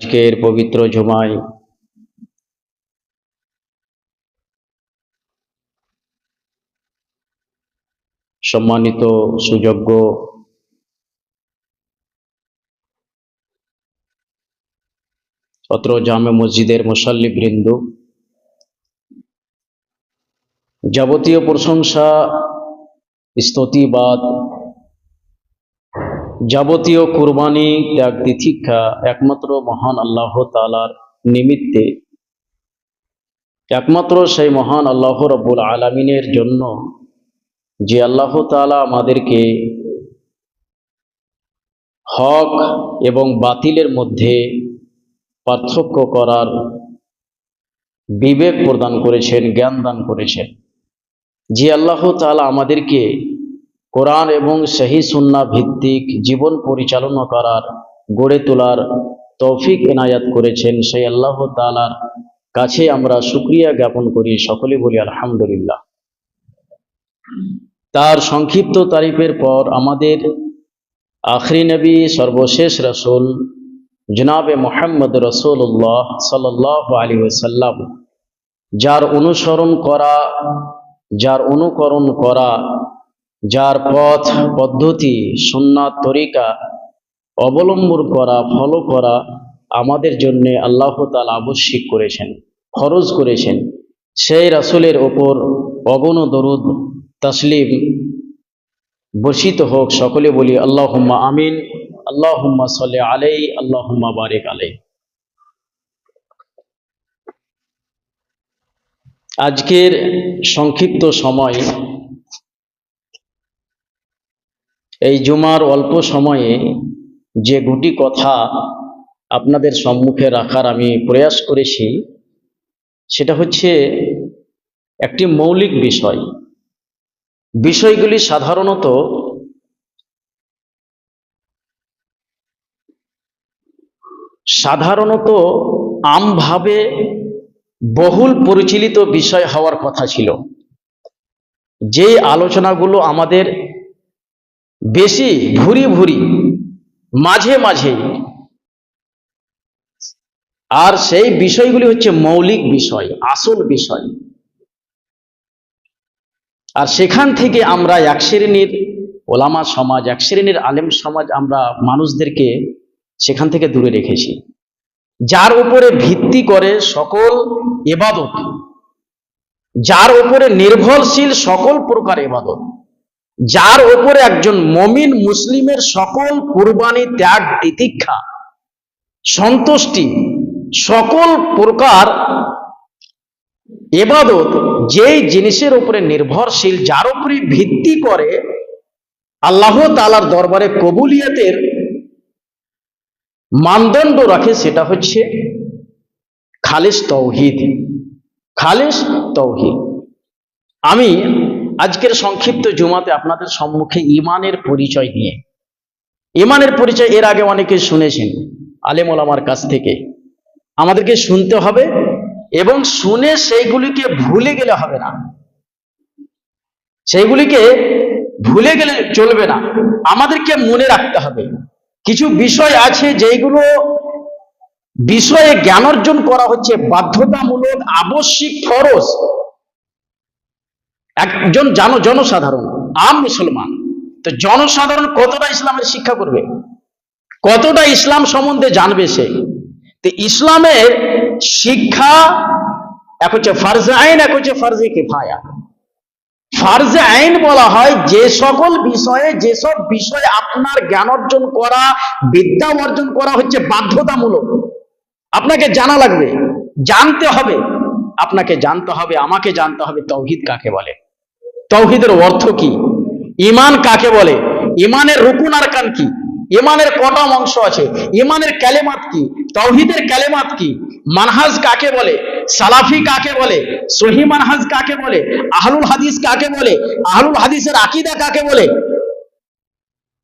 আজকের পবিত্র জুমায় সম্মানিত সুযোগ্য অত্র জামে মসজিদের মুসাল্লি বৃন্দ, যাবতীয় প্রশংসা স্তুতিবাদ যাবতীয় কুরবানি ত্যাগ তিতিক্ষা একমাত্র মহান আল্লাহ তাআলার নিমিত্তে, একমাত্র সেই মহান আল্লাহ রাব্বুল আলামিনের জন্য, যে আল্লাহ তাআলা আমাদেরকে হক এবং বাতিলের মধ্যে পার্থক্য করার বিবেক প্রদান করেছেন, জ্ঞান দান করেছেন। যে আল্লাহ তাআলা আমাদেরকে কোরআন এবং সহি সুন্নাহ ভিত্তিক জীবন পরিচালনা করার, গড়ে তোলার তৌফিক এনায়াত করেছেন, সেই আল্লাহ তাআলার কাছে আমরা শুকরিয়া জ্ঞাপন করি। সকলে বলি আলহামদুলিল্লাহ। তার সংক্ষিপ্ত তারিফের পর আমাদের আখরি নবী, সর্বশেষ রাসূল জনাবে মুহাম্মদ রাসূলুল্লাহ সাল্লাল্লাহু আলাইহি ওয়াসাল্লাম, যার অনুসরণ করা, যার অনুকরণ করা, যার পথ পদ্ধতি সুন্নাত তরিকা অবলম্বন করা, ফলো করা আমাদের জন্য আল্লাহ তাআলা আবশ্যক করেছেন, ফরজ করেছেন, সেই রাসূলের ওপর অগণ দরুদ তাসলিম বর্ষিত হোক। সকলে বলি আল্লাহুম্মা আমিন, আল্লাহুম্মা সাল্লি আলাইহি, আল্লাহুম্মা বারিক আলাইহি। আজকের সংক্ষিপ্ত সময়, এই জুমার অল্প সময়ে যে দুটি কথা আপনাদের সম্মুখে রাখার আমি প্রয়াস করেছি, সেটা হচ্ছে একটি মৌলিক বিষয়। বিষয়গুলি সাধারণত আমভাবে বহুল পরিচালিত বিষয় হওয়ার কথা ছিল। যে আলোচনাগুলো আমাদের বেশি ভুরি ভুরি, মাঝে মাঝে, আর সেই বিষয়গুলি হচ্ছে মৌলিক বিষয়, আসল বিষয়। আর সেখান থেকে আমরা এক শ্রেণীর ওলামা সমাজ, এক শ্রেণীর আলেম সমাজ, আমরা মানুষদেরকে সেখান থেকে দূরে রেখেছি। যার উপরে ভিত্তি করে সকল ইবাদত, যার উপরে নির্ভরশীল সকল প্রকার ইবাদত, যার উপরে একজন মুমিন মুসলিমের সকল কুরবানি, ত্যাগ তিতিক্ষা, সন্তুষ্টি, সকল প্রকার ইবাদত যেই জিনিসের উপরে নির্ভরশীল, যার উপরে ভিত্তি করে আল্লাহ তাআলার দরবারে কবুলিয়তের মানদণ্ড রাখে, সেটা হচ্ছে খালিস তাওহীদ। খালিস তাওহীদ। আমি আজকের সংক্ষিপ্ত জুমাতে আপনাদের সম্মুখে ঈমানের পরিচয় নিয়ে, ঈমানের পরিচয় এর আগে অনেকে শুনেছেন আলেম ওলামার কাছ থেকে, আমাদেরকে শুনতে হবে এবং শুনে সেইগুলিকে ভুলে গেলে হবে না, সেইগুলিকে ভুলে গেলে চলবে না, আমাদেরকে মনে রাখতে হবে। কিছু বিষয় আছে যেগুলো বিষয়ে জ্ঞান অর্জন করা হচ্ছে বাধ্যতামূলক, আবশ্যিক, ফরজ। একজন জনসাধারণ, আম মুসলমান, তো জনসাধারণ কতটা ইসলামের শিক্ষা করবে, কতটা ইসলাম সম্বন্ধে জানবে সে? তো ইসলামের শিক্ষা এক হচ্ছে ফারজে আইন, এক হচ্ছে ফারজে কিফায়া। ফারজে আইন বলা হয় যে সকল বিষয়ে, যেসব বিষয়ে আপনার জ্ঞান অর্জন করা, বিদ্যা অর্জন করা হচ্ছে বাধ্যতামূলক। আপনাকে জানা লাগবে, জানতে হবে, আপনাকে জানতে হবে, আমাকে জানতে হবে তাওহীদ কাকে বলে, তাওহীদের অর্থ কি, ঈমান কাকে বলে, ঈমানের রুকুন আরকান কি, ঈমানের কটা অংশ আছে, ঈমানের কালেমাত কি, তাওহীদের কালেমাত কি, মানহাজ কাকে বলে, সালাফি কাকে বলে, সহি মানহাজ কাকে বলে, আহলুল হাদিস কাকে বলে, আহলুল হাদিসের আকীদা কাকে বলে।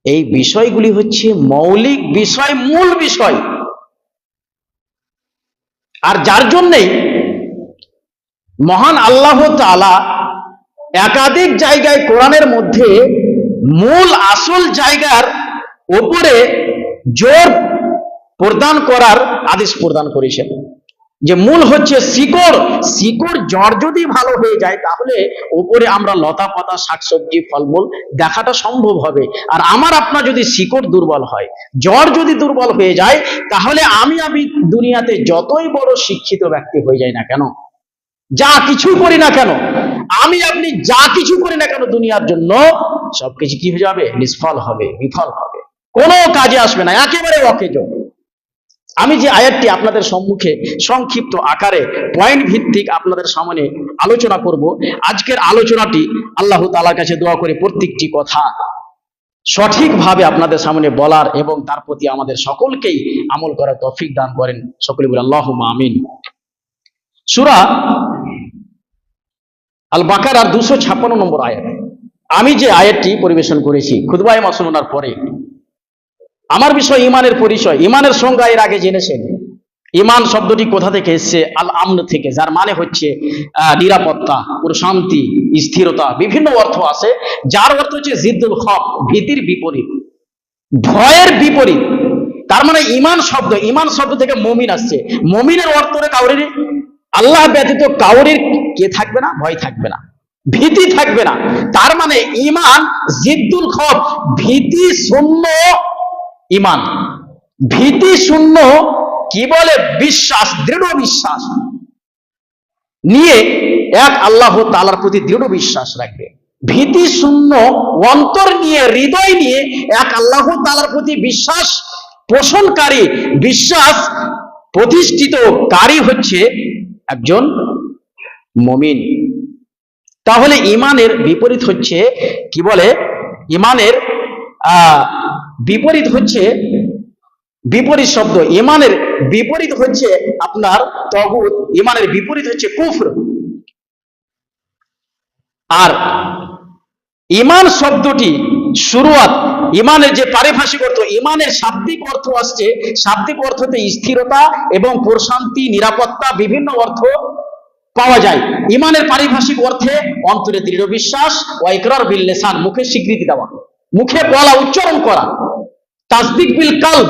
এই বিষয়গুলি হচ্ছে মৌলিক বিষয়, মূল বিষয়। আর যার জন্যই মহান আল্লাহ তাআলা একাধিক জায়গায় কোরআনের মধ্যে মূল আসল জায়গার উপরে জোর প্রদান করার আদেশ প্রদান করেছেন যে মূল হচ্ছে শিকড়। শিকড় জড় যদি ভালো হয়ে যায় তাহলে উপরে আমরা লতা পাতা শাকসবজি ফলমূল দেখাটা সম্ভব হবে। আর আমার আপনার যদি শিকড় দুর্বল হয়, জড় যদি দুর্বল হয়ে যায়, তাহলে আমি দুনিয়াতে যতই বড় শিক্ষিত ব্যক্তি হয়ে যায় না কেন, যা কিছু করি না কেন, আমি আপনি যা কিছু করি না কেন দুনিয়ার জন্য, সবকিছু কি হয়ে যাবে? নিষ্ফল হবে, বিফল হবে, কোনো কাজে আসবে না, একেবারে অকেজ। আমি যে আয়াতটি আপনাদের সম্মুখে সংক্ষিপ্ত আকারে পয়েন্ট ভিত্তিক আপনাদের সামনে আলোচনা করব, আজকের আলোচনাটি আল্লাহ তাআলার কাছে দোয়া করে প্রত্যেকটি কথা সঠিকভাবে আপনাদের সামনে বলার এবং তার প্রতি আমাদের সকলকেই আমল করার তৌফিক দান করেন। সকলে বলে আল্লাহুম্মা আমিন। সূরা আল বাকারার 256 নম্বর আয়াত। আমি যে আয়াতটি পরিবেশন করেছি খুতবায়ে মাসনুনার পরে, আমার বিষয় ইমানের পরিচয়, ইমানের সংজ্ঞা এর আগে জেনেছেন। ইমান শব্দটি কোথা থেকে এসেছে? আল আমন থেকে, যার মানে হচ্ছে নিরাপত্তা, প্রশান্তি, স্থিরতা, বিভিন্ন অর্থ আছে। যার অর্থ হচ্ছে জিদ্দুল খফ, ভীতির বিপরীত, ভয়ের বিপরীত। তার মানে ইমান শব্দ থেকে মুমিন আসছে। মুমিনের অর্থ কাউরির, আল্লাহ ব্যতীত কাউরির কে থাকবে না? ভয় থাকবে না, ভীতি থাকবে না। তার মানে ইমান জিদ্দুল খফ, ভীতি শূন্য ইমান। ভীতি শূন্য কি বলে? বিশ্বাস, দৃঢ় বিশ্বাস নিয়ে এক আল্লাহ তাআলার প্রতি দৃঢ় বিশ্বাস রাখবে। ভীতি শূন্য অন্তর নিয়ে, হৃদয় নিয়ে এক আল্লাহ তাআলার প্রতি বিশ্বাস পোষণকারী, বিশ্বাস প্রতিষ্ঠিতকারী হচ্ছে একজন মুমিন। তাহলে ইমানের বিপরীত হচ্ছে কি বলে? ইমানের বিপরীত হচ্ছে, বিপরীত শব্দ, ইমানের বিপরীত হচ্ছে আপনার তাগুত, ইমানের বিপরীত হচ্ছে কুফর। আর ইমান শব্দটি শুরুয়াত, ইমানের যে পারিভাষিক অর্থ, ইমানের শাব্দিক অর্থ আসছে, শাব্দিক অর্থতে স্থিরতা এবং প্রশান্তি, নিরাপত্তা, বিভিন্ন অর্থ পাওয়া যায়। ইমানের পারিভাষিক অর্থে অন্তরে দৃঢ় বিশ্বাস, ওয়া ইকরার বিল লিসান, মুখে স্বীকৃতি দেওয়া, মুখে বলা, উচ্চারণ করা, তাসদিক বিল কলব।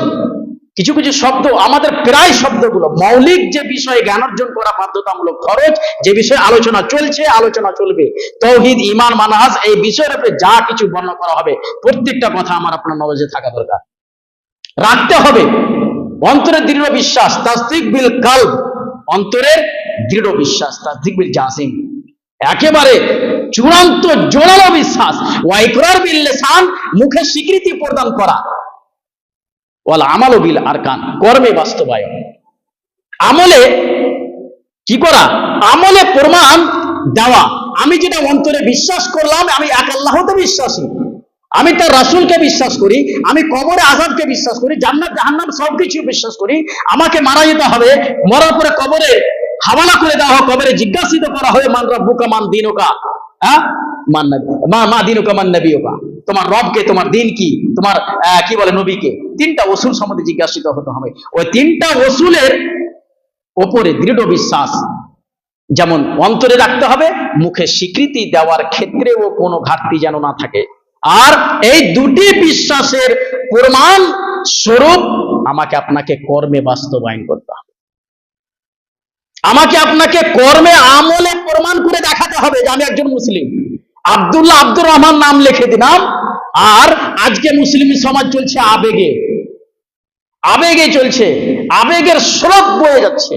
কিছু কিছু শব্দ, আমাদের প্রায় শব্দগুলো মৌলিক যে বিষয়ে জ্ঞান অর্জন করা বাধ্যতামূলক, খরচ, যে বিষয়ে আলোচনা চলছে, আলোচনা চলবে, তাওহীদ, ঈমান, মানহাজ, এই বিষয়ের উপরে যা কিছু বর্ণনা করা হবে প্রত্যেকটা কথা আমার আপনার নলেজে থাকা দরকার, রাখতে হবে। অন্তরের দৃঢ় বিশ্বাস, তাসদিক বিল কলব, অন্তরের দৃঢ় বিশ্বাস, তাসদিক বিল জাযিম, একেবারে চূড়ান্ত জোরালো বিশ্বাস। ওয়া ইকরার বিল লিসান, মুখে স্বীকৃতি প্রদান করা। ওয়াল আমালু বিল আরকান, কর্মে বাস্তবায়ন। আমলে কি করা? আমলে প্রমাণ দেওয়া। আমি যেটা অন্তরে বিশ্বাস করলাম, আমি এক আল্লাহতে বিশ্বাসী, আমি তার রাসূলকে বিশ্বাস করি, আমি কবরে আযাবকে বিশ্বাস করি, জান্নাত জাহান্নাম সবকিছু বিশ্বাস করি। আমাকে মারা যেতে হবে, মরার পরে কবরে হাওয়ালা করে দেওয়া হবে, কবরে জিজ্ঞাসিত করা হবে মান রাব্বুকা মান দীনুকা, মা দীনুকা মান নবিয়ুকা, তোমার রবকে, তোমার দিন কি, তোমার কি বলে নবীকে, তিনটা ওসুল সম্বন্ধে জিজ্ঞাসিত হতে হবে। ওই তিনটা ওসুলের ওপরে দৃঢ় বিশ্বাস যেমন অন্তরে রাখতে হবে, মুখে স্বীকৃতি দেওয়ার ক্ষেত্রেও কোনো ঘাটতি যেন না থাকে। আর এই দুটি বিশ্বাসের প্রমাণ স্বরূপ আমাকে আপনাকে কর্মে বাস্তবায়ন করতে হবে। আমাকে আপনাকে কর্মে, আমলে প্রমাণ করে দেখাতে হবে যে আমি একজন মুসলিম। আব্দুল্লাহ, আব্দুর রহমান নাম লিখে দিলাম, আর আজকে মুসলিম সমাজ চলছে আবেগে, আবেগে চলছে, আবেগের স্রোত বয়ে যাচ্ছে।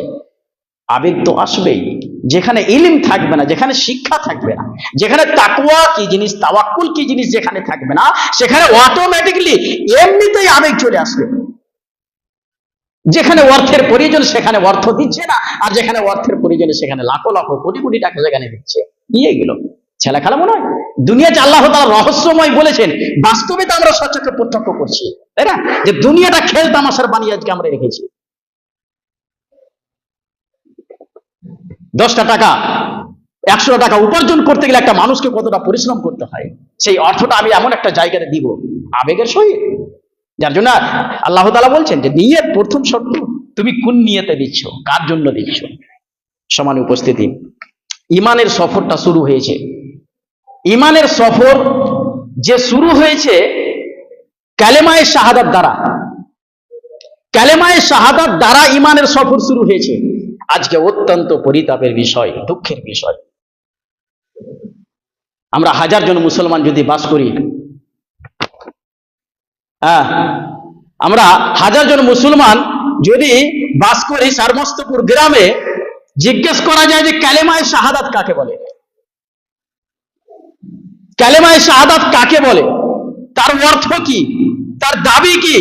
আবেগ তো আসবেই, যেখানে ইলম থাকবে না, যেখানে শিক্ষা থাকবে না, যেখানে তাকওয়া কি জিনিস, তাওয়াক্কুল কি জিনিস যেখানে থাকবে না, সেখানে অটোমেটিক্যালি এমনিতেই আবেগ চলে আসবে। যেখানে অর্থের প্রয়োজন সেখানে অর্থ দিচ্ছে না, আর যেখানে অর্থের প্রয়োজন সেখানে লাখো লাখো কোটি কোটি টাকা যেখানে দিচ্ছে। নিয়ে গেল ছেলে খেলা মনে হয়। দুনিয়াতে আল্লাহ তাআলা রহস্যময় বলেছেন, বাস্তবে তো আমরা সচক্ষে প্রত্যক্ষ করছি, তাই না? যে দুনিয়াটা খেল তামাশার বানিয়ে আজকে আমরা রেখেছি। 10টা টাকা 100 টাকা উপার্জন করতে গেলে একটা মানুষকে কতটা পরিশ্রম করতে হয়, সেই অর্থটা আমি এমন একটা জায়গাতে দিব আবেগের সহিত। যার জন্য আল্লাহ তাআলা বলছেন যে নিয়ত প্রথম শর্ত, তুমি কোন নিয়তে দিচ্ছ, কার জন্য দিচ্ছ। সমান উপস্থিতি, ইমানের সফরটা শুরু হয়েছে। ইমানের সফর যে শুরু হয়েছে কালেমায়ে শাহাদাত দ্বারা। কালেমায়ে শাহাদাত দ্বারা ইমানের সফর শুরু হয়েছে। আজকে অত্যন্ত পরিতাপের বিষয়, দুঃখের বিষয়, আমরা 1000 জন মুসলমান যদি বাস করি, আমরা 1000 জন মুসলমান যদি বাস করি, সারমস্তপুর গ্রামে জিজ্ঞেস করা যায় যে কালেমায়ে শাহাদাত কাকে বলে, কালেমায়ে শাহাদাত কাকে বলে, তার অর্থ কি, তার দাবি কি,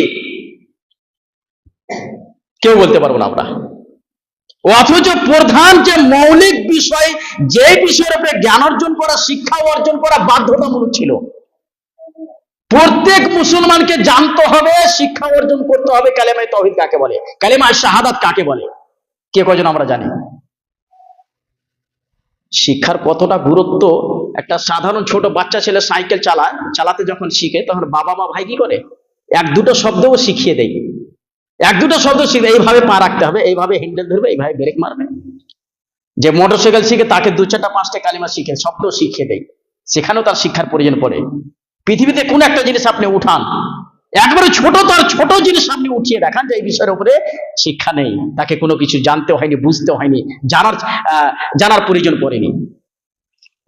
কেউ বলতে পারবো না আমরা। অথচ প্রধান যে মৌলিক বিষয়, যে বিষয়ের উপরে জ্ঞান অর্জন করা, শিক্ষা অর্জন করা বাধ্যতামূলক ছিল, প্রত্যেক মুসলমানকে জানতে হবে, শিক্ষা অর্জন করতে হবে কালেমায়ে তাওহীদ কাকে বলে, কালেমায়ে শাহাদাত কাকে বলে। কে কজন আমরা জানি? শিক্ষার কতটা গুরুত্ব, একটা সাধারণ ছোট বাচ্চা ছেলে সাইকেল চালাতে যখন শিখে, তখন বাবা মা ভাই কি করে, 1-2টো শব্দও শিখিয়ে দেয়, 1-2টো শব্দ শিখে, এইভাবে পা রাখতে হবে, এইভাবে হ্যান্ডেল ধরবে, এইভাবে ব্রেক মারবে। যে মোটরসাইকেল শিখে তাকে 2-4-5টা কালিমা শিখে, শব্দ শিখিয়ে দেয়, সেখানেও তার শিক্ষার প্রয়োজন পড়ে। পৃথিবীতে কোন একটা জিনিস আপনি উঠান, একবারে ছোট, তার ছোট জিনিস আপনি উঠিয়ে দেখান যে এই বিষয়ের উপরে শিক্ষা নেই, তাকে কোনো কিছু জানতে হয়নি, বুঝতে হয়নি, জানার প্রয়োজন পড়েনি।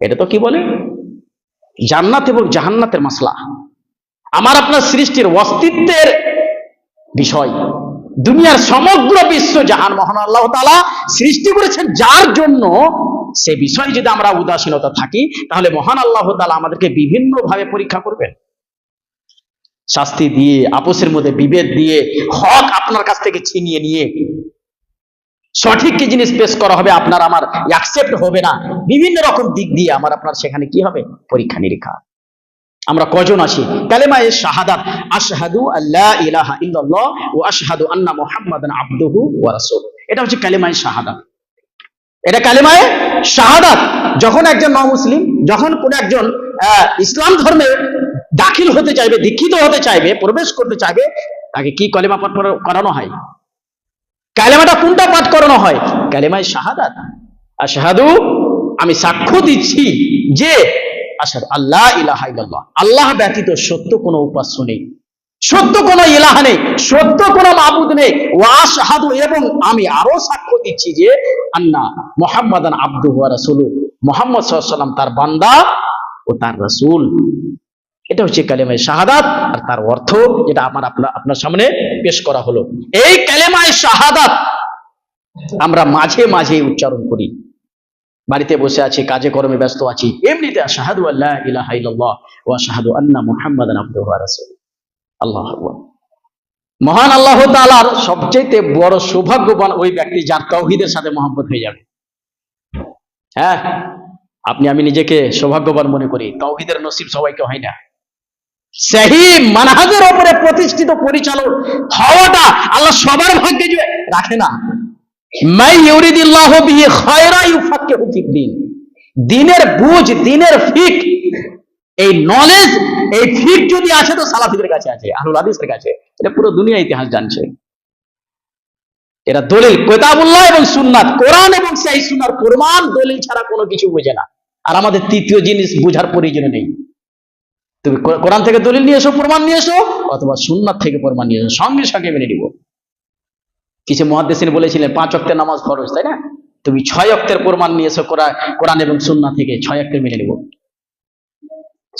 এটা তো কি বলে, জান্নাত এবং জাহান্নাতের মাসলা, আমার আপনার সৃষ্টির অস্তিত্বের বিষয়। দুনিয়ার সমগ্র বিশ্ব জাহান মহান আল্লাহ তাআলা সৃষ্টি করেছেন যার জন্য, সে বিষয়ে যদি আমরা উদাসীনতা থাকি, তাহলে মহান আল্লাহ তাআলা আমাদেরকে বিভিন্ন ভাবে পরীক্ষা করবেন, শাস্তি দিয়ে, আপোষের মধ্যে বিভেদ দিয়ে, হক আপনার কাছ থেকে ছিনিয়ে নিয়ে সঠিক কি জিনিস পেশ করা হবে, আপনার আমার অ্যাকসেপ্ট হবে না, বিভিন্ন রকম দিক দিয়ে আমার আপনার সেখানে কি হবে, পরীক্ষা নিরীক্ষা। আমরা কজন আছি কালেমায়ে শাহাদাত, আশহাদু আল্লা ইলাহা ইল্লাল্লাহ ওয়া আশহাদু আন্না মুহাম্মাদান আবদুহু ওয়া রাসূলুহু, এটা হচ্ছে কালেমায়ে শাহাদাত। এটা কালেমায়ে শাহাদাত। যখন একজন নমুসলিম, যখন কোন একজন ইসলাম ধর্মে দাখিল হতে চাইবে, দীক্ষিত হতে চাইবে, প্রবেশ করতে চাইবে, তাকে কি কালেমা পাঠ করানো হয়? কালেমাটা কোনটা পাঠ করানো হয়? কালেমায়ে শাহাদাত। আশহাদু, আমি সাক্ষ্য দিচ্ছি যে আশহাদু আল্লা ইলাহা ইল্লাল্লাহ, আল্লাহ ব্যতীত সত্য কোনো উপাস্য নেই, সত্য কোনো ইলাহা নেই, সত্য কোনো মাবুদ নেই। ওয়া আশহাদু, এবং আমি আরো সাক্ষ্য দিচ্ছি যে আন্না মুহাম্মাদান আবদুহু ওয়া রাসূলুহু, মুহাম্মদ সাল্লাল্লাহু আলাইহি ওয়াসাল্লাম তার বান্দা ও তার রাসূল। এটা হচ্ছে কালেমায়ে শাহাদাত। আর তার অর্থ যেটা আপনার সামনে পেশ করা হলো, এই কালেমায়ে শাহাদাত আমরা মাঝে মাঝে উচ্চারণ করি, বাড়িতে বসে আছি, কাজে কর্মে ব্যস্ত আছি, এমনিতে আশহাদু আল্লা ইলাহা ইল্লাল্লাহ ওয়া আশহাদু আন্না মুহাম্মাদান আবদুহু ওয়া রাসূলুহু। আল্লাহু আকবার। মহান আল্লাহ তাআলার সবচেয়ে বড় সৌভাগ্যবান ওই ব্যক্তি যার তাওহীদের সাথে মহব্বত হয়ে যাবে। হ্যাঁ, আপনি আমি নিজেকে সৌভাগ্যবান মনে করি, তাওহীদের নসিব সবাইকে হয় না। সহিহ মানহাজের উপরে প্রতিষ্ঠিত পরিচালক হওয়াটা আল্লাহ সবার ভাগ্যে রাখে না। মাই ইউরিদিল্লাহু বিহি খায়রা ইউফাক্কিহু ফিদ্দীন, দ্বীনের বুঝ, দ্বীনের ফিক, এই নলেজ, এই ফিক যদি আছে তো সালাফিদের কাছে আছে, আহলুল হাদিসের কাছে। এটা পুরো দুনিয়া ইতিহাস জানছে। এরা দলিল, কিতাবুল্লাহ এবং সুন্নাত, কোরআন এবং সেই সুন্নাহর প্রমাণ, দলিল ছাড়া কোনো কিছু বোঝে না। আর আমাদের তৃতীয় জিনিস বোঝার প্রয়োজন নেই। তুমি কোরআন থেকে দলিল নিয়ে এসো, প্রমাণ নিয়ে এসো, অথবা সুন্নাত থেকে প্রমাণ নিয়ে এসো, সঙ্গে সঙ্গে মেনে নিব। কিছু মুহাদ্দিসিন বলেছিলেন 5 ওয়াক্তের নামাজ ফরজ, তাই না? তুমি 6 ওয়াক্তের প্রমাণ নিয়ে এসো, কোরআন এবং সুন্নাত থেকে 6 ওয়াক্তের মেনে নিব।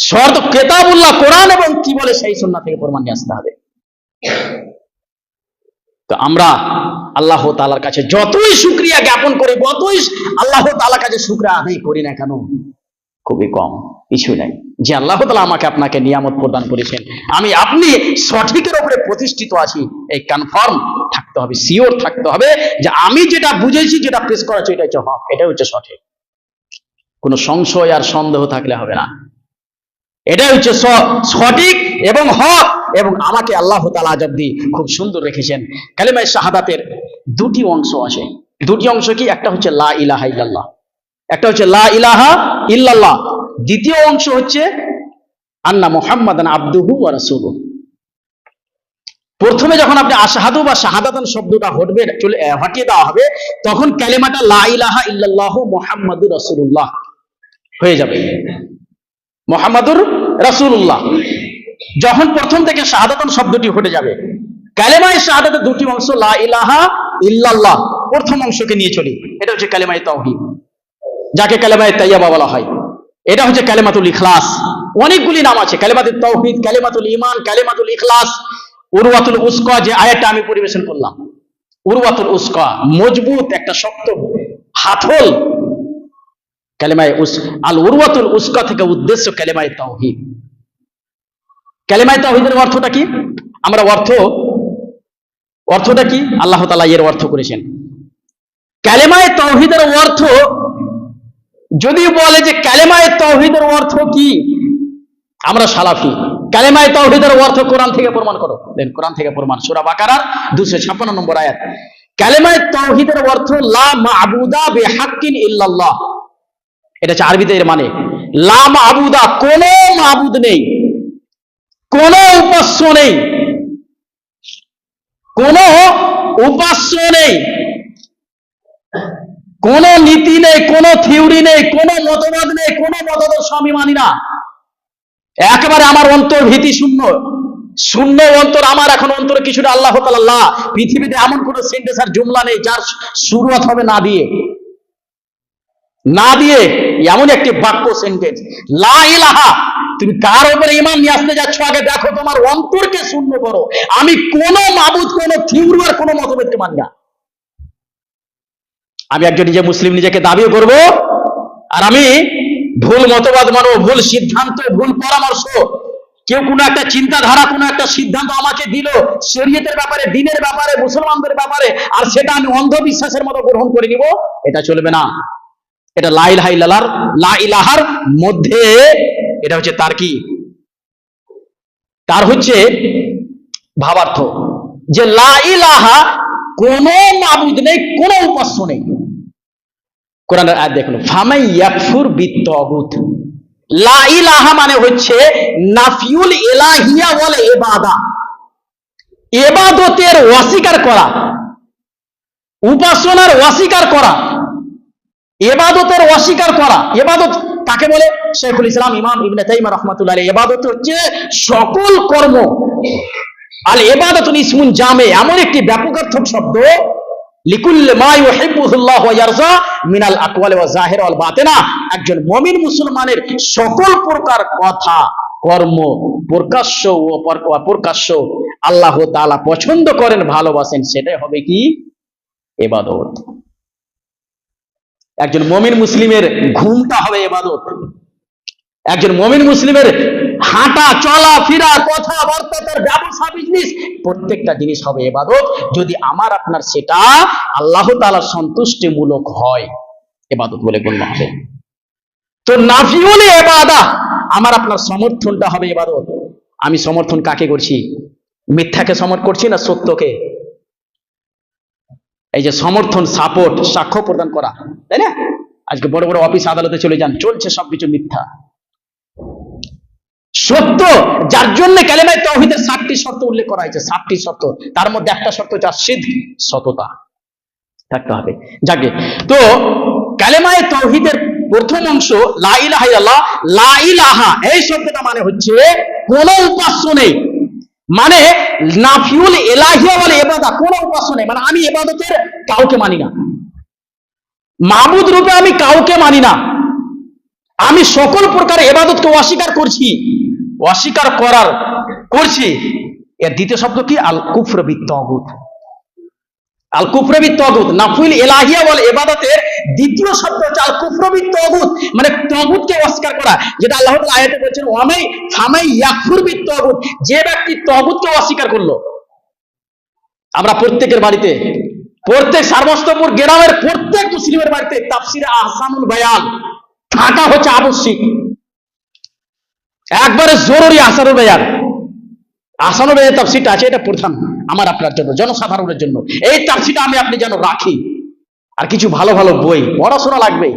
শর্ত কিতাবুল্লাহ, কোরআন এবং কি বলে সেই সুন্নাত থেকে প্রমাণ নিয়ে আসতে হবে। তো আমরা আল্লাহ তাআলার কাছে যতই শুকরিয়া জ্ঞাপন করি, যতই আল্লাহ তাআলার কাছে শুকরিয়া আদায় করি না কেন, খুবই কম, কিছু নাই। যে আল্লাহ তাআলা আমাকে আপনাকে নিয়ামত প্রদান করেছেন, আমি আপনি সঠিকের উপরে প্রতিষ্ঠিত আছি, এই কনফার্ম থাকতে হবে, সিওর থাকতে হবে যে আমি যেটা বুঝেছি, যেটা পেশ করেছি, এটা হচ্ছে হক, এটা হচ্ছে সঠিক। কোনো সংশয় আর সন্দেহ থাকলে হবে না। এটা হচ্ছে সঠিক এবং হক, এবং আমাকে আল্লাহ তাআলা আজ অব্দি খুব সুন্দর রেখেছেন। কালেমায়ে শাহাদাতের 2টি অংশ আছে। 2টি অংশ কি? একটা হচ্ছে লা ইলাহা ইল্লাল্লাহ, একটা হচ্ছে লা ইলাহা ইল্লাল্লাহ। দ্বিতীয় অংশ হচ্ছে আন্না মুহাম্মাদান আবদুহু ওয়া রাসূলুহু। প্রথমে যখন আপনি আশহাদু বা শাহাদাতান শব্দটা হটিয়ে দেওয়া হবে, তখন কালেমাটা লা ইলাহা ইল্লাল্লাহু মুহাম্মাদুর রাসূলুল্লাহ হয়ে যাবে। মুহাম্মাদুর রাসূলুল্লাহ যখন প্রথম থেকে শাহাদাতান শব্দটি হটে যাবে, কালেমায়ে শাহাদাতের দুটি অংশ, লা ইলাহা ইল্লাল্লাহ, প্রথম অংশকে নিয়ে চলি, এটা হচ্ছে কালেমায়ে তাওহীদ, যাকে কালেমায়ে তাইয়্যিবা বলা হয়। এটা হচ্ছে কালেমাতুল ইখলাস। অনেকগুলি নাম আছে, কালেমাতুল তাওহীদ, কালেমাতুল ঈমান, কালেমাতুল ইখলাস। উরওয়াতুল উসকা যে আয়াতটা আমি পরিবেশন করলাম, উরওয়াতুল উসকা, মজবুত একটা শক্ত হাতল কালেমায়ে আল উরওয়াতুল উসকা থেকে উদ্দেশ্য কালেমায়ে তাওহীদ। কালেমায়ে তাওহীদের অর্থটা কি? আমরা অর্থটা কি আল্লাহ তাআলা এর অর্থ করেছেন। কালেমায়ে তাওহীদের অর্থ যদি বলে যে কালেমায়ে তাওহীদের অর্থ কি, আমরা সালাফি, কালেমায়ে তাওহীদের অর্থ কোরআন থেকে প্রমাণ করো। দেন কোরআন থেকে প্রমাণ, সূরা বাকারার 256 নম্বর আয়াত। কালেমায়ে তাওহীদের অর্থ লা মা'বুদা বিহাক্কিন ইল্লাল্লাহ। এটা হচ্ছে আরবিতে এর মানে, লা মা'বুদা, কোনো মাবুদ নেই, কোনো উপাস্য নেই, কোনো উপাস্য নেই, কোন নীতি নেই, কোন থিওরি নেই, কোন মতবাদ নেই, কোন মতাদর্শ আমি মানি না। একেবারে আমার অন্তর ভীতি শূন্য, শূন্য অন্তর আমার। এখন অন্তরে কিছুটা আল্লাহ তাআলা, পৃথিবীতে এমন কোন সেন্টেন্স আর জুমলা নেই যার শুরুয়াত হবে না দিয়ে, না দিয়ে এমন একটি বাক্য সেন্টেন্স, লা ইলাহা। তুমি কার উপরে ঈমান নিয়ে আসতে যাচ্ছ, আগে দেখো তোমার অন্তরকে শূন্য করো। আমি কোন মাবুদ, কোন থিওরি আর কোন মতবাদকে মানি না। আমি একজন নিজে মুসলিম, নিজেকে দাবিও করব, আর আমি ভুল মতবাদ মানব, ভুল সিদ্ধান্ত, ভুল পরামর্শ, কেউ কোনো একটা চিন্তাধারা, কোনো একটা সিদ্ধান্ত আমাকে দিল শরীয়তের ব্যাপারে, দ্বীনের ব্যাপারে, মুসলমানদের ব্যাপারে, আর সেটা আমি অন্ধবিশ্বাসের মতো গ্রহণ করে নিব, এটা চলবে না। এটা লা ইলাহা ইল্লাল্লাহর, লা ইলাহার মধ্যে এটা হচ্ছে তার কি, তার হচ্ছে ভাবার্থ যে লা ইলাহা, কোনো মাবুদ নেই, কোনো উপাস্য নেই। কোরআনের আয়াত দেখুন, ফামাই ইয়াকফুর বিত্তাগুত। লা ইলাহা মানে হচ্ছে নাফিউল ইলাহিয়া ওয়াল ইবাদা, ইবাদতের অস্বীকার করা, উপাসনার অস্বীকার করা, ইবাদতের অস্বীকার করা। ইবাদত কাকে বলে? শেখুল ইসলাম ইমাম ইবনে তাইমিয়া রাহমাতুল্লাহ আলাইহি, ইবাদত হচ্ছে সকল কর্ম। আল ইবাদাতুল ইসমুন জামে, এমন একটি ব্যাপকার্থক শব্দ, লিকুল্লি মা ইউহিব্বুহুল্লাহ ওয়া ইয়ারজা মিনাল আকওয়ালি ওয়া যাহিরা ওয়াল বাতিনা। একজন মুমিন মুসলমানের সকল প্রকার কথা, কর্ম, প্রকাশ্য ও অপ্রকাশ্য আল্লাহ তাআলা পছন্দ করেন, ভালোবাসেন, সেটাই হবে কি? ইবাদত। একজন মুমিন মুসলিমের ঘুমটা হবে ইবাদত। একজন মুমিন মুসলিমের হাঁটা, চলা ফিরা, কথাবার্তা, তার ব্যবসা, বিজনেস, প্রত্যেকটা জিনিস হবে ইবাদত, যদি আমার আপনার সেটা আল্লাহ তাআলার সন্তুষ্টিমূলক হয়, ইবাদত বলে গণ্য হবে। তো নাফিউল ইবাদা, আমার আপনার সমর্থনটা হবে ইবাদত। আমি সমর্থন কাকে করছি? মিথ্যাকে সমর্থন করছি না সত্যকে? এই যে সমর্থন, সাপোর্ট, সাক্ষ্য প্রদান করা, তাই না? আজকে বড় বড় অফিস আদালতে চলে যান, চলছে সবকিছু মিথ্যা। সত্য, যার জন্য কালেমায়ে তাওহীদের 7টি শর্ত উল্লেখ করা হয়েছে, 7টি শর্ত, তার মধ্যে একটা শর্ত হচ্ছে সিদক, সততা থাকতে হবে। যাকে তো কালেমায়ে তাওহীদের প্রথম অংশ লা ইলাহা ইল্লাল্লাহ, লা ইলাহা এই শব্দটা মানে হচ্ছে কোনো উপাস্য নেই, মানে নাফিউল ইলাহিয়া ওয়াল ইবাদা, কোনো উপাস্য নেই, মানে আমি ইবাদতের কাউকে মানি না, মাবুদ রূপে আমি কাউকে মানি না, আমি সকল প্রকার ইবাদতকে অস্বীকার করছি, অস্বীকার করছি। এর দ্বিতীয় শব্দ কি? আল কুফর বিত্তাগুত। আল কুফর বিত্তাগুত, নাফিউল ইলাহিয়া ওয়াল ইবাদতের দ্বিতীয় শব্দ হচ্ছে আল কুফর বিত্তাগুত, মানে তাগুতকে অস্বীকার করা, যেটা আল্লাহ তাআলা আয়াতে বলেছেন ফামাই ইয়াকফুর বিত্তাগুত। যে ব্যক্তি তাগুতকে অস্বীকার করলো, আমরা প্রত্যেকের বাড়িতে, প্রত্যেক সারমস্তপুর গ্রামের প্রত্যেক মুসলিমের বাড়িতে তাফসিরে আহসানুল বায়ান থাকা হচ্ছে আবশ্যিক, একবারে জরুরি। আহসানুল বায়ান, আহসানুল বায়ান তাফসিরটা আছে, এটা প্রধান আমার আপনার জন্য, জনসাধারণের জন্য। এই তাফসিরটা আমি আপনি যেন রাখি। আর কিছু ভালো ভালো বই পড়াশোনা লাগবে।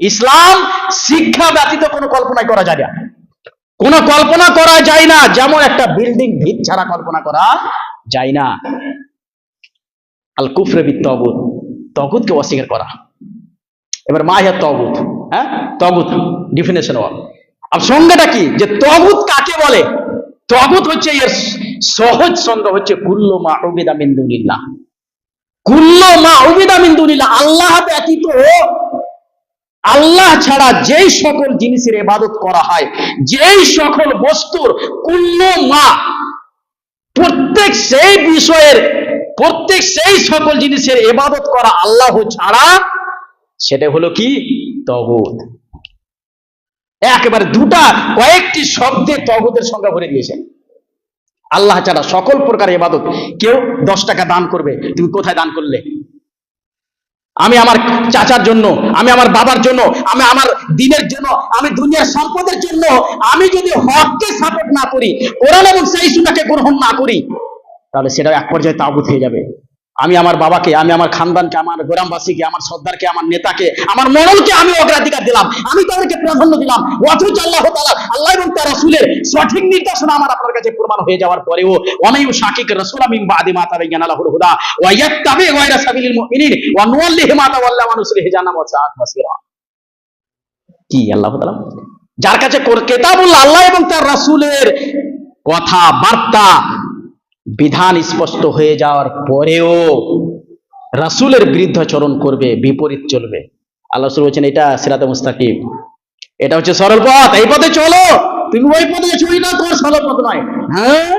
ইসলাম শিক্ষা ব্যতীত কোনো কল্পনা করা যায় না, কোনো কল্পনা করা যায় না, যেমন একটা বিল্ডিং ভিত ছাড়া কল্পনা করা যায় না। আল কুফর বিত্তাগুত, তাগুতকে অস্বীকার করা। এবার মাহিয়া তাগুত, হ্যাঁ, তাগুত ডেফিনেশন আর সংজ্ঞাটা কি, যে তাগুত কাকে বলে? তাগুত হচ্ছে এর সহজ সংজ্ঞা হচ্ছে কুল্লু মা উবিদা মিন দুনিল্লাহ, কুল্লু মা উবিদা মিন দুনিল্লাহ, আল্লাহ ব্যতীত, আল্লাহ ছাড়া যেই সকল জিনিসের ইবাদত করা হয়, যেই সকল বস্তুর, কুল্লু মা, প্রত্যেক সেই বিষয়ের, প্রত্যেক সেই সকল জিনিসের ইবাদত করা আল্লাহ ছাড়া, সেটা হলো কি? তাগুত। একেবারে দুটা কয়েকটি শব্দে তাগুতের সংজ্ঞা ভরে দিয়েছেন। আল্লাহ ছাড়া সকল প্রকার ইবাদত। কেউ 10 টাকা দান করবে, তুমি কোথায় দান করলে? আমি আমার চাচার জন্য, আমি আমার বাবার জন্য, আমি আমার দিনের জন্য, আমি দুনিয়ার সম্পদের জন্য, আমি যদি হককে সাপোর্ট না করি, কোরআন এবং সেই সুন্নাহকে গ্রহণ না করি, তাহলে সেটা এক পর্যায়ে তাগুত হয়ে যাবে। আমি আমার বাবাকে, আমি আমার খানদানকে, আমার গ্রামবাসীকে, আমার সর্দারকে, আমার নেতাকে, আমার মরলকে আমি অগ্রাধিকার দিলাম, আমি তাদেরকে প্রাধান্য দিলাম, অথচ আল্লাহ তাআলা, আল্লাহ এবং তার রাসূলের সঠিক নির্দেশনা আমার আপনার কাছে প্রমাণ হয়ে যাওয়ার পরেও, ওয়ামাইয়ু শাকিকির রাসূলা মিন বাদি মা তাবায়্যানা লাহুল হুদা ওয়া ইয়াত্তাবি গায়রা সাবিলিল মুমিনিন ওয়া নুওয়াল্লিহি মা তাওয়াল্লা ওয়া নুসলিহি জাহান্নাম ওয়া সাআত মাসীরা। কি আল্লাহ তাআলা যার কাছে কিতাবুল্লাহ, আল্লাহ এবং তার রাসূলের কথা বার্তা বিধান স্পষ্ট হয়ে যাওয়ার পরেও রাসূলের বিরুদ্ধাচরণ করবে, বিপরীত চলবে, আল্লাহ রাসূল বলেছেন এটা সিরাতে মুস্তাকিম, এটা হচ্ছে সরল পথ, এই পথে চলো, তুমি ওই পথে চলি না, তোমার সরল পথ নয়। হ্যাঁ,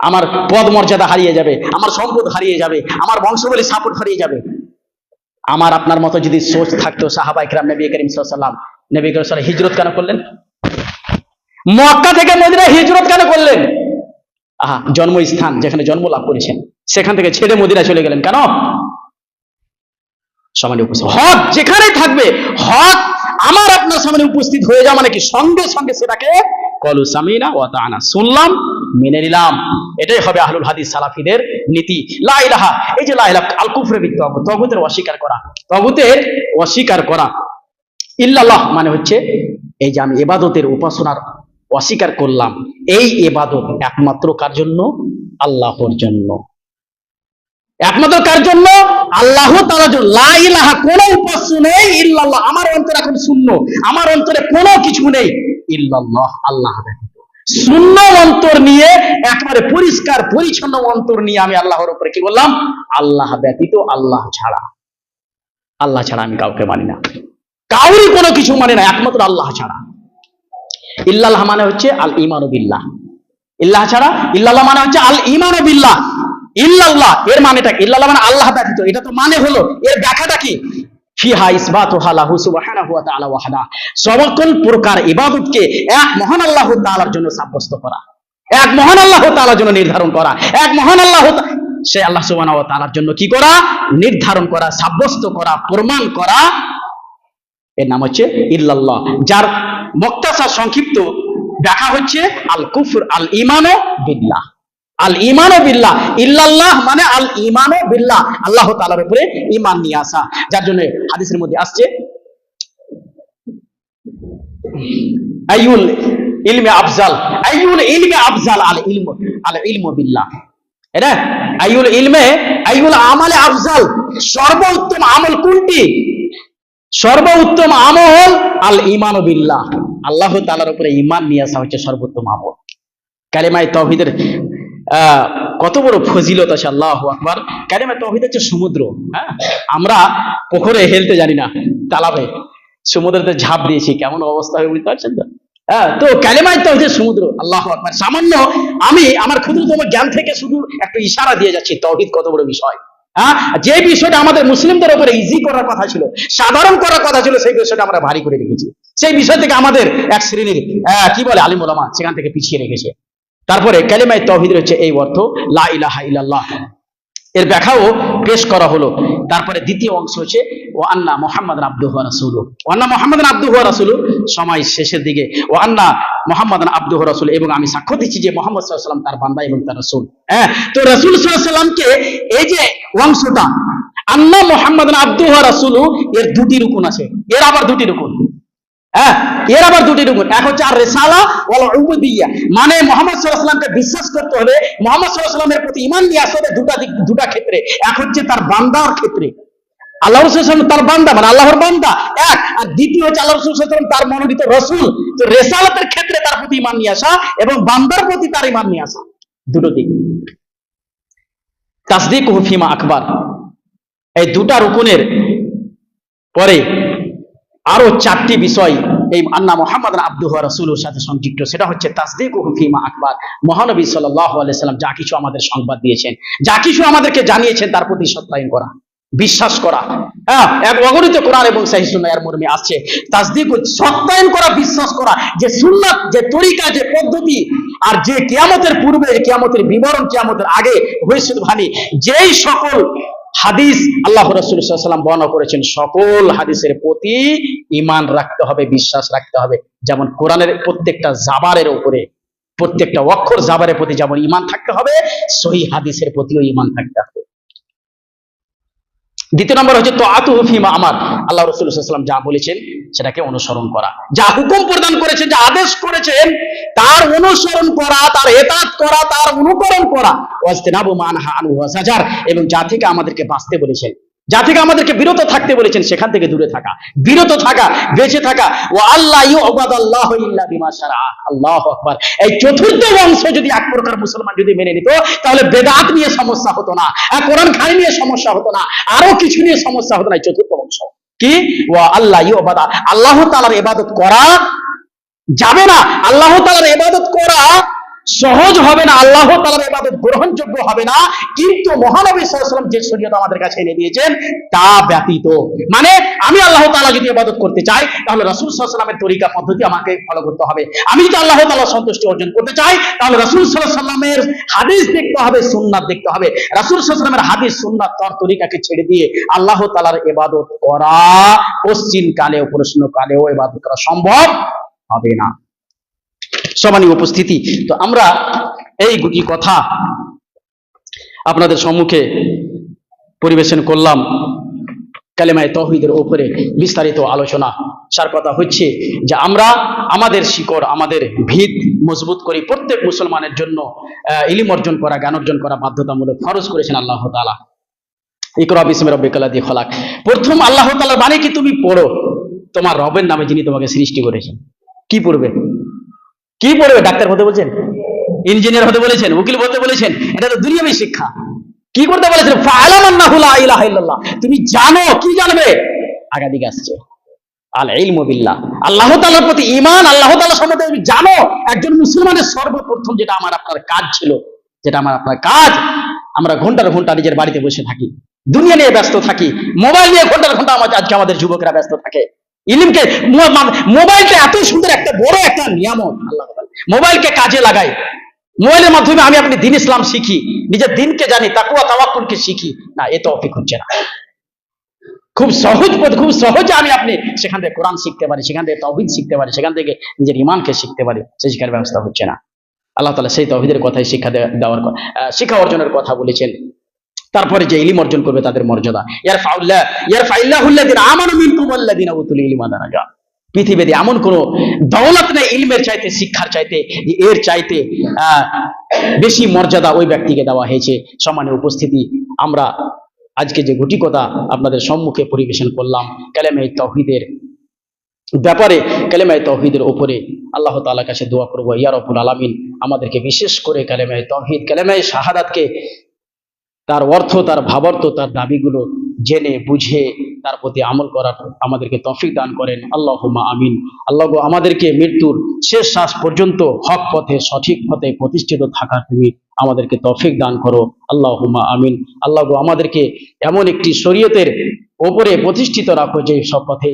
আমার পদ মর্যাদা হারিয়ে যাবে, আমার সম্পদ হারিয়ে যাবে, আমার বংশাবলী সাপোর্ট হারিয়ে যাবে। আমার আপনার মতো যদি সোচ থাকতো, সাহাবায়ে কেরাম, নবী করিম সাল্লাল্লাহু আলাইহি ওয়াসাল্লাম, নবী করিম সাল্লাল্লাহু আলাইহি ওয়াসাল্লাম হিজরত কেন করলেন? মক্কা থেকে মদিনায় হিজরত কেন করলেন? জন্মস্থান যেখানে জন্ম লাভ করেছেন, সেখান থেকে ছেড়ে মদিনায় চলে গেলেন কেন? সামনে উপস্থিত হক যেখানে থাকবে, হক আমার আপনার সামনে উপস্থিত হয়ে যাওয়া মানে কি? সঙ্গে সঙ্গে সেটাকে কলু সামিনা ওয়া তাআনা, শুনলাম, মেনে নিলাম। এটাই হবে আহলুল হাদিস সালাফিদের নীতি। লা ইলাহা, এই যে লা ইলাহা, আল কুফরে বিত্তাগুত, তাগুতের অস্বীকার করা, তাগুতের অস্বীকার করা। ইল্লাল্লাহ মানে হচ্ছে এই যে আমি ইবাদতের, উপাসনার অস্বীকার করলাম, এই ইবাদত একমাত্র কার জন্য? আল্লাহর জন্য। একমাত্র কার জন্য? আল্লাহ তাআলার জন্য। লা ইলাহা, কোনো উপাস্য নেই, ইল্লাল্লাহ, আমার অন্তরে এখন শূন্য, আমার অন্তরে কোনো কিছু নেই, ইল্লাল্লাহ, আল্লাহ ব্যতীত। শূন্য অন্তর নিয়ে, একেবারে পরিষ্কার পরিচ্ছন্ন অন্তর নিয়ে আমি আল্লাহর উপরে কি বললাম? আল্লাহ ব্যতীত, আল্লাহ ছাড়া, আল্লাহ ছাড়া আমি কাউকে মানি না, কাউরই কোনো কিছু মানে না, একমাত্র আল্লাহ ছাড়া। ইল্লাল্লাহ মানে হচ্ছে আল ঈমানু বিল্লাহ, ইল্লাহ ছাড়া, ইল্লাল্লাহ মানে হচ্ছে আল ঈমানু বিল্লাহ। ইল্লাল্লাহ এর মানেটা কি? ইল্লাল্লাহ মানে আল্লাহ ব্যতীত, এটা তো মানে হলো, এর ব্যাখ্যাটা কি? ফিহা ইসবাতুহা লাহু সুবহানাহু ওয়া তাআলা ওয়াহদা, সকল প্রকার ইবাদতকে এক মহান আল্লাহ তাআলার জন্য সাব্যস্ত করা, এক মহান আল্লাহ তাআলার জন্য নির্ধারণ করা, এক মহান আল্লাহ, সে আল্লাহ সুবহানাহু ওয়া তাআলার জন্য কি করা? নির্ধারণ করা, সাব্যস্ত করা, প্রমাণ করা, এর নাম হচ্ছে ইল্লাল্লাহ। যার মুক্তাসার সংক্ষিপ্ত ব্যাখ্যা হচ্ছে আল কুফর আল ঈমানু বিল্লাহ, আল ঈমানু বিল্লাহ। ইল্লাল্লাহ মানে আল ঈমানু বিল্লাহ, আল্লাহ তাআলার উপরে ঈমান নিয়ে আসা। যার জন্য হাদিসের মধ্যে আসছে আইউল ইলমি আফজাল, আইউল ইলমি আফজাল আল ইলমু, আল ইলমু বিল্লাহ। এটা আইউল ইলমে, আইউল আমালে আফজাল, সর্বোত্তম আমল কোনটি? সর্বোত্তম আমল আল ঈমানু বিল্লাহ, আল্লাহ তাআলার উপরে ঈমান নিয়ে আসা হচ্ছে সর্বোত্তম আমল। কালিমায়ে তাওহীদের কত বড় ফজিলত আছে, আল্লাহু আকবার। কালিমায়ে তাওহীদ হচ্ছে সমুদ্র। হ্যাঁ, আমরা পুকুরে হেলতে জানি না, তালাবে, সমুদ্রতে ঝাঁপ দিয়েছি, কেমন অবস্থা হবে বুঝতে পারছেন তো? হ্যাঁ, তো কালিমায়ে তাওহীদের সমুদ্র, আল্লাহু আকবার। সামান্য আমি আমার ক্ষুদ্রতম জ্ঞান থেকে শুধু একটা ইশারা দিয়ে যাচ্ছি, তাওহীদ কত বড় বিষয়। হ্যাঁ, যে বিষয়টা আমাদের মুসলিমদের উপরে ইজি করার কথা ছিল, সাধারণ করার কথা ছিল, সেই বিষয়টা আমরা ভারী করে রেখেছি। সেই বিষয় থেকে আমাদের এক শ্রেণীর কি বলে আলিম ওলামা সেখান থেকে পিছিয়ে রেখেছে। তারপরে কালিমায়ে তাওহীদ হচ্ছে এই অর্থ, লা ইলাহা ইল্লাল্লাহ, এর ব্যাখ্যাও পেশ করা হলো। তারপরে দ্বিতীয় অংশ হচ্ছে ওয়া আন্না মুহাম্মাদান আবদুহু ওয়া রাসূলুহু, ওয়া আন্না মুহাম্মাদান আবদুহু ওয়া রাসূলুহু, সময় শেষের দিকে, ওয়া আন্না মুহাম্মাদান আবদুহু ওয়া রাসূলুহু, এবং আমি সাক্ষ্য দিচ্ছি যে মুহাম্মদ সাল্লাল্লাহু আলাইহি ওয়াসাল্লাম তার বান্দা এবং তার রাসূল। হ্যাঁ, তো রাসূল সাল্লাল্লাহু আলাইহি ওয়াসাল্লামকে এই যে অংশটা আন্না মুহাম্মাদান আবদুহু ওয়া রাসূলুহু, এর দুটি রুকুন আছে, এর আবার দুটি রুকুন। হ্যাঁ, এর আবার দুটি রুকুন। এক হচ্ছে আর রিসালা ওয়াল উবুদিয়্যা, মানে মুহাম্মদ সাল্লাল্লাহু আলাইহি ওয়াসাল্লামকে বিশ্বাস করতে হবে, মুহাম্মদ সাল্লাল্লাহু আলাইহি ওয়াসাল্লামের প্রতি ঈমান নিয়ে আসতে হবে দুটা ক্ষেত্রে। এক হচ্ছে তার বান্দার ক্ষেত্রে, আল্লাহ রাসূল সাল্লাল্লাহু আলাইহি ওয়াসাল্লাম তার বান্দা, মানে আল্লাহর বান্দা এক, আর দ্বিতীয় হচ্ছে আল্লাহ রাসূল সাল্লাল্লাহু আলাইহি ওয়াসাল্লাম তার মনোনীত রাসূল। তো রিসালাতের ক্ষেত্রে তার প্রতি ঈমান নিয়ে আসা এবং বান্দার প্রতি তার ঈমান নিয়ে আসা, দুটো দিক। তাসদীকুহু ফিমা আকবার, এই দুটা রুকুনের পরে আরো চারটি বিষয় এই আন্না মুহাম্মাদান আবদুহু ওয়া রাসূলুহুর সাথে সংযুক্ত। সেটা হচ্ছে তাসদীকুহু ফিমা আকবার, মহানবী সাল্লাল্লাহু আলাইহি সাল্লাম যা কিছু আমাদের সংবাদ দিয়েছেন, যা কিছু আমাদেরকে জানিয়েছেন তার প্রতি সত্যায়ন করা, বিশ্বাস করা। হ্যাঁ, এক অগণিত কোরআন এবং সহিহ সুন্নাহ এর মর্মে আছে। তাসদীক সত্যায়ন করা, বিশ্বাস করা যে সুন্নাত, যে তরিকা, যে পদ্ধতি, আর যে কিয়ামতের পূর্বে, কিয়ামতের বিবরণ, কিয়ামতের আগে ভবিষ্যৎবাণী যেই সকল হাদিস আল্লাহ রাসূল সাল্লাল্লাহু আলাইহি ওয়াসাল্লাম বর্ণনা করেছেন, সকল হাদিসের প্রতি ঈমান রাখতে হবে, বিশ্বাস রাখতে হবে। যেমন কোরআনের প্রত্যেকটা জাবারের উপরে, প্রত্যেকটা অক্ষর জাবারের প্রতি যেমন ঈমান থাকতে হবে, সহিহ হাদিসের প্রতিও ঈমান থাকতে হবে। দ্বিতীয় নম্বর হচ্ছে তাআতুহু ফিমা আমার, আল্লাহ রাসূল সাল্লাল্লাহু আলাইহি ওয়াসাল্লাম যা বলেছেন সেটাকে অনুসরণ করা, যা হুকুম প্রদান করেছেন, যা আদেশ করেছেন তার অনুসরণ করা, তার ইতাআত করা, তার অনুকরণ করা। ওয়াজতিনাবু মা নাহা আনহু ওয়া যাজার, এবং যা থেকে আমাদেরকে বাঁচতে বলেছেন, যা থেকে আমাদেরকে বিরত থাকতে বলেছেন সেখান থেকে দূরে থাকা, বিরত থাকা, বেঁচে থাকা। ওয়া আল্লা ইউবাদাল্লাহু ইল্লা বিমা শারআ, আল্লাহু আকবার। এই চতুর্থ অংশ যদি এক প্রকার মুসলমান যদি মেনে নিত, তাহলে বেদাত নিয়ে সমস্যা হতো না, কোরআন খানি নিয়ে সমস্যা হতো না, আরো কিছু নিয়ে সমস্যা হতো না। এই চতুর্থ অংশ কি? ওয়া আল্লা ইউবাদা, আল্লাহ তাআলার ইবাদত করা যাবে না, আল্লাহ তাআলার ইবাদত করা সহজ হবে না, আল্লাহ তাআলার ইবাদত গ্রহণযোগ্য হবে না, কিন্তু মহানবী সাল্লাল্লাহু আলাইহি ওয়াসাল্লাম যে শরীয়ত আমাদের কাছে এনে দিয়েছেন তা ব্যতীত। মানে আমি আল্লাহ তাআলা যদি ইবাদত করতে চাই, তাহলে রাসূল সাল্লাল্লাহু আলাইহি ওয়াসাল্লামের তরিকা পদ্ধতি আমাকে ফলো করতে হবে। আমি যদি আল্লাহ তাআলার সন্তুষ্টি অর্জন করতে চাই, তাহলে রাসূল সাল্লাল্লাহু আলাইহি ওয়াসাল্লামের হাদিস দেখতে হবে, সুন্নাত দেখতে হবে। রাসূল সাল্লাল্লাহু আলাইহি ওয়াসাল্লামের হাদিস, সুন্নাত, তার তরিকাকে ছেড়ে দিয়ে আল্লাহ তাআলার ইবাদত করা পশ্চিম কালেও প্রশ্ন কালেও ইবাদত করা সম্ভব হবে না। সম্মানীয় উপস্থিতি, তো আমরা এই দুটি কথা আপনাদের সম্মুখে পরিবেশন করলাম। কালেমায়ে তাওহীদের উপরে বিস্তারিত আলোচনা। সার কথা হচ্ছে যে আমরা আমাদের শিকড়, আমাদের ভিত মজবুত করি। প্রত্যেক মুসলমানের জন্য ইলম অর্জন করা, জ্ঞান অর্জন করা বাধ্যতামূলক, ফরজ করেছেন আল্লাহ তাআলা। ইকরা বিসমি রাব্বিকাল লাযী খলাক। প্রথম আল্লাহ তাআলার বাণী কি তুমি পড়ো তোমার রবের নামে যিনি তোমাকে সৃষ্টি করেছেন। কি পড়বে? কি পড়বে? ডাক্তার হতে বলছেন, ইঞ্জিনিয়ার হতে বলেছেন, উকিল হতে বলেছেন, এটা তো দুনিয়াবী শিক্ষা। কি করতে বলেছেন? ফা'লাম আন্নাহু লা ইলাহা ইল্লাল্লাহ, তুমি জানো। কি জানবে? আগাদিকে আসছে আল ইলমু বিল্লাহ, আল্লাহ তাআলার প্রতি ঈমান, আল্লাহ তাআলা সম্বন্ধে তুমি জানো। একজন মুসলমানের সর্বপ্রথম যেটা আমার আপনার কাজ ছিল, যেটা আমার আপনার কাজ, আমরা ঘন্টার ঘন্টা নিজের বাড়িতে বসে থাকি, দুনিয়া নিয়ে ব্যস্ত থাকি, মোবাইল নিয়ে ঘন্টার ঘন্টা আজকে আমাদের যুবকরা ব্যস্ত থাকে। ইলমকে, মোবাইলটা এত সুন্দর একটা বড় একটা নিয়ামত, আল্লাহ মোবাইলকে কাজে লাগাই। মোবাইলের মাধ্যমে আমি আপনি দ্বীন ইসলাম শিখি, নিজের দ্বীনকে জানি, তাকওয়া তাওয়াক্কুলকে শিখি। না, এ তৌফিক হচ্ছে না। খুব সহজ পথ, খুব সহজে আমি আপনি সেখান থেকে কোরআন শিখতে পারি, সেখান থেকে তাওহীদ শিখতে পারি, সেখান থেকে নিজের ঈমানকে শিখতে পারি। সেই শিক্ষার ব্যবস্থা হচ্ছে না। আল্লাহ তাআলা সেই তাওহীদের কথাই শিক্ষা অর্জনের কথা বলেছেন। তারপরে যে ইলম অর্জন করবে তাদের মর্যাদা, ইয়ারফাইল্লাহুল্লাযিনা আমানু মিনকুম ওয়াল্লাযিনা উতুল ইলমা দারাজা। পৃথিবীতে এমন কোন দৌলত নেই ইলমের চাইতে, শিক্ষার চাইতে, যে এর চাইতে বেশি মর্যাদা ওই ব্যক্তিকে দেওয়া হয়েছে। সম্মানীয় উপস্থিতি, আমরা আজকে যে গুটি কথা আপনাদের সম্মুখে পরিবেশন করলাম কালেমায়ে তাওহীদের ব্যাপারে, কালেমায়ে তাওহীদের উপরে আল্লাহ তাআলার কাছে দোয়া করব, ইয়া রাব্বুল আলামিন আমাদেরকে বিশেষ করে কালেমায়ে তাওহীদ, কালেমায়ে শাহাদাতকে, তার অর্থ, তার ভাবার্থ, তার দাবিগুলো জেনে বুঝে তার প্রতি আমল করার আমাদেরকে তৌফিক দান করেন। আল্লাহুম্মা আমিন। আল্লাহ গো, আমাদেরকে মৃত্যুর শেষ শ্বাস পর্যন্ত হক পথে, সঠিক পথে প্রতিষ্ঠিত থাকার তুমি আমাদেরকে তৌফিক দান করো। আল্লাহুম্মা আমিন। আল্লাহ গো, আমাদেরকে এমন একটি শরীয়তের ওপরে প্রতিষ্ঠিত রাখো যে সব পথে